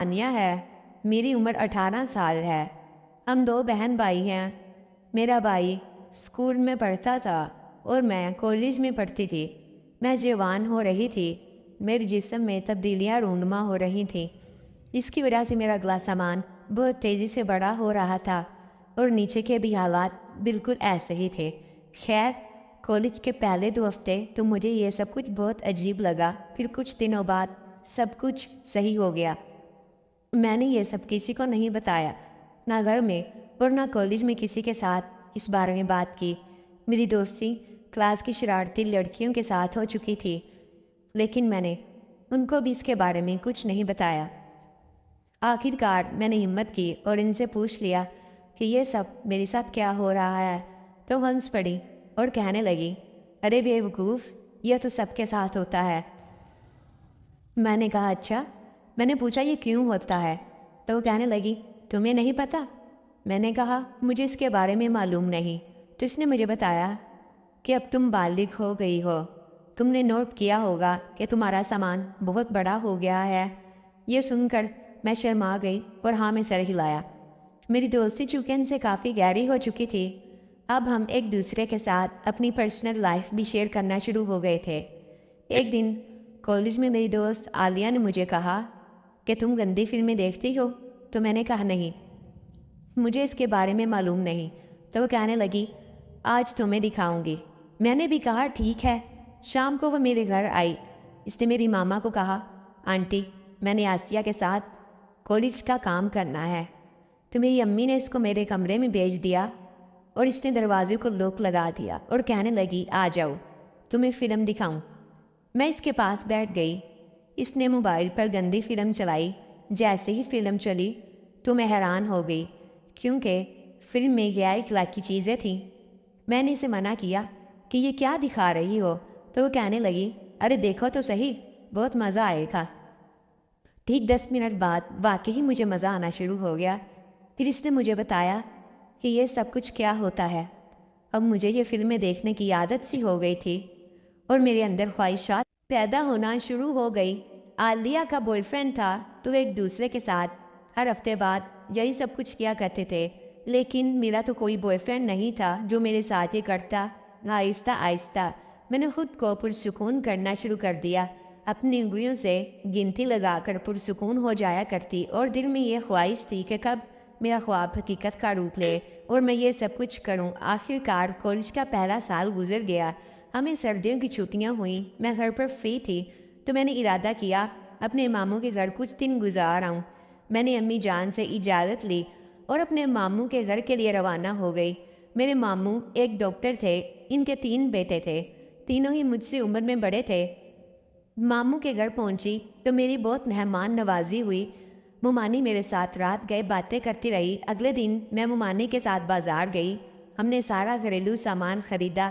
انیا ہے، میری عمر 18 سال ہے۔ ہم 2 بہن بھائی ہیں۔ میرا بھائی اسکول میں پڑھتا تھا اور میں کالج میں پڑھتی تھی۔ میں جوان ہو رہی تھی، میرے جسم میں تبدیلیاں رونما ہو رہی تھیں۔ اس کی وجہ سے میرا اگلا سامان بہت تیزی سے بڑا ہو رہا تھا اور نیچے کے بھی حالات بالکل ایسے ہی تھے۔ خیر، کالج کے پہلے 2 ہفتے تو مجھے یہ سب کچھ بہت عجیب لگا، پھر کچھ دنوں بعد سب کچھ صحیح ہو گیا۔ میں نے یہ سب کسی کو نہیں بتایا، نہ گھر میں اور نہ کالج میں کسی کے ساتھ اس بارے میں بات کی۔ میری دوستی کلاس کی شرارتی لڑکیوں کے ساتھ ہو چکی تھی، لیکن میں نے ان کو بھی اس کے بارے میں کچھ نہیں بتایا۔ آخر کار میں نے ہمت کی اور ان سے پوچھ لیا کہ یہ سب میرے ساتھ کیا ہو رہا ہے، تو ہنس پڑی اور کہنے لگی، ارے بے وقوف، یہ تو سب کے ساتھ ہوتا ہے۔ میں نے کہا اچھا؟ میں نے پوچھا یہ کیوں ہوتا ہے؟ تو وہ کہنے لگی، تمہیں نہیں پتا؟ میں نے کہا مجھے اس کے بارے میں معلوم نہیں۔ تو اس نے مجھے بتایا کہ اب تم بالغ ہو گئی ہو، تم نے نوٹ کیا ہوگا کہ تمہارا سامان بہت بڑا ہو گیا ہے۔ یہ سن کر میں شرما گئی اور ہاں میں سر ہلایا۔ میری دوستی چونکہ ان سے کافی گہری ہو چکی تھی، اب ہم ایک دوسرے کے ساتھ اپنی پرسنل لائف بھی شیئر کرنا شروع ہو گئے تھے۔ ایک دن کالج میں میری دوست عالیہ نے مجھے کہا کہ تم گندی فلمیں دیکھتی ہو؟ تو میں نے کہا نہیں، مجھے اس کے بارے میں معلوم نہیں۔ تو وہ کہنے لگی، آج تمہیں دکھاؤں گی۔ میں نے بھی کہا ٹھیک ہے۔ شام کو وہ میرے گھر آئی۔ اس نے میری ماما کو کہا، آنٹی، میں نے آسیہ کے ساتھ کالج کا کام کرنا ہے۔ تو میری امی نے اس کو میرے کمرے میں بھیج دیا اور اس نے دروازے کو لاک لگا دیا اور کہنے لگی، آ جاؤ، تمہیں فلم دکھاؤں۔ میں اس کے پاس بیٹھ گئی۔ اس نے موبائل پر گندی فلم چلائی۔ جیسے ہی فلم چلی تو میں حیران ہو گئی، کیونکہ فلم میں غیر اخلاقی چیزیں تھیں۔ میں نے اسے منع کیا کہ یہ کیا دکھا رہی ہو؟ تو وہ کہنے لگی، ارے دیکھو تو صحیح، بہت مزہ آئے گا۔ ٹھیک 10 منٹ بعد واقعی مجھے مزہ آنا شروع ہو گیا۔ پھر اس نے مجھے بتایا کہ یہ سب کچھ کیا ہوتا ہے۔ اب مجھے یہ فلمیں دیکھنے کی عادت سی ہو گئی تھی اور میرے اندر خواہشات پیدا ہونا شروع ہو گئی۔ عالیہ کا بوائے فرینڈ تھا تو ایک دوسرے کے ساتھ ہر ہفتے بعد یہی سب کچھ کیا کرتے تھے، لیکن میرا تو کوئی بوائے فرینڈ نہیں تھا جو میرے ساتھ یہ کرتا۔ آہستہ آہستہ میں نے خود کو پرسکون کرنا شروع کر دیا۔ اپنی انگلیوں سے گنتی لگا کر پرسکون ہو جایا کرتی اور دل میں یہ خواہش تھی کہ کب میرا خواب حقیقت کا روپ لے اور میں یہ سب کچھ کروں۔ آخر کار کالج کا پہلا سال گزر گیا۔ ہمیں سردیوں کی چھٹیاں ہوئیں۔ میں گھر پر فری تھی تو میں نے ارادہ کیا اپنے ماموں کے گھر کچھ دن گزار آؤں۔ میں نے امی جان سے اجازت لی اور اپنے ماموں کے گھر کے لیے روانہ ہو گئی۔ میرے ماموں ایک ڈاکٹر تھے۔ ان کے 3 بیٹے تھے، تینوں ہی مجھ سے عمر میں بڑے تھے۔ ماموں کے گھر پہنچی تو میری بہت مہمان نوازی ہوئی۔ ممانی میرے ساتھ رات گئے باتیں کرتی رہی۔ اگلے دن میں ممانی کے ساتھ بازار گئی۔ ہم نے سارا گھریلو سامان خریدا۔